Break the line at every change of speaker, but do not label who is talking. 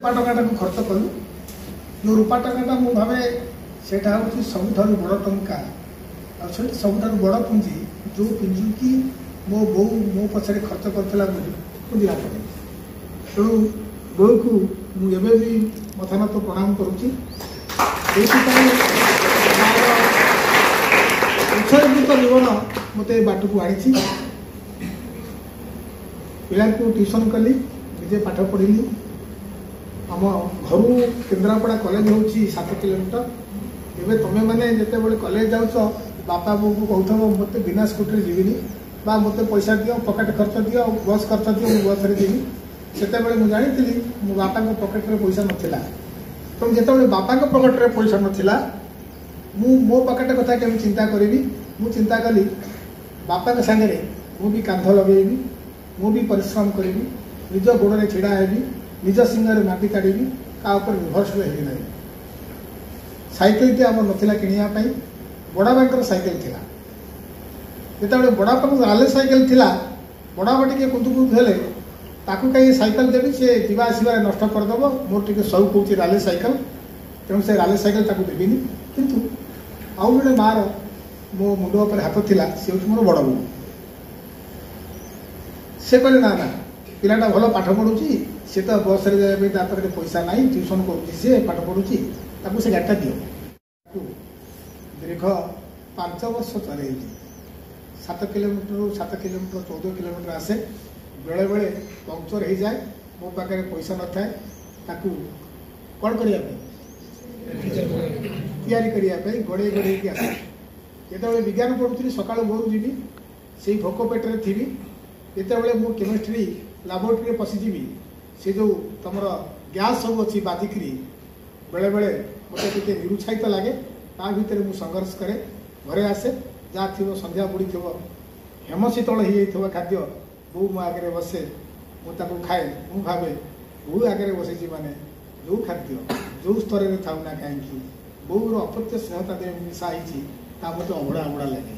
टंका खर्च कलु जो रूपा टंका मु भावे सेटा हूँ सबुठ बड़ टंका सबुठ बड़ पुंजी जो पुंजी की मो बो मो पछाड़े खर्च करता पुंजी हाथ तेणु बो को मुझे भी मथानत प्रणाम करुच्ची उत्सर्गित जीवन मत बाट को आनी पिला को ट्यूशन कली निजे पाठ पढ़ी आम घर केन्द्रापड़ा कॉलेज हूँ 7 किलोमीटर एवं तुम्हें मैंने जिते बड़े कॉलेज जाऊँ बापा बो को कहूब मत बिना स्कूटी जीविनी बा मत पैसा दियो पकेट खर्च दियो बस खर्च दियो मुझे बस जीवी से मुझे जानी मो बापा पकेट में पैसा नाला तो जिते बापा पकेट में पैसा नाला मो पकेट कथा केमी चिंता करी मु चिंता कली बापा के सागरे मु भी कांध लगेबी मु भी परिश्रम करी निज गोड़ में छिड़ा हेबी निज सिंगर माटी काढ़ी का निर्भरशील है ना साइकेल आम नाला कि बड़ा बांकर साइकेल थिला जिते बड़ा पाक राले साइकेल थिला बड़ा टे कुंतु कुंतु हेले ताकू कहीं साइकेल देवी सी जीवा आसबार नष्ट करदेव मोर टे शौक हूँ राले साइकेल तेणु से राले साइकेल ताकू देवीनि किंतु आउ जे मार मो मुंड पर हाथ थिला सी हूँ मोर बड़ बो से कहले ना ना पिलाटा भल पाठ पढ़ुची सी तो बस रे जाए पाखे पैसा ना ट्यूशन कर पाठ पढ़ुची से गाड़ीटा दियो दीर्घ 5 वर्ष चल 7 किलोमीटर 14 किलोमीटर आसे बेले बेले पंक्चर हो जाए मो पाखे पैसा न था कौन करने गड़े गड़े आसे जिते विज्ञान पढ़ुरी सका भोर जीवी से भोक पेटे थी जिते मु केमिस्ट्री लैबोरेटरी पशिजी से जो तुम गैस सब अच्छी बाधिकी बेले बेले मत टे निरुत्साहित लगे ता भितर मु संघर्ष करे घरे आसे जहाँ थी संध्या बुड़ी थो हेमशीतल हो खाद्य बो मो आगे बसे मुझे खाए मु भावे बो आगे बसई माने जो खाद्य जो स्तर में था ना कहीं बोर अप्रत्य स्नेहता मिसाई मत अभड़ा अभड़ा लगे।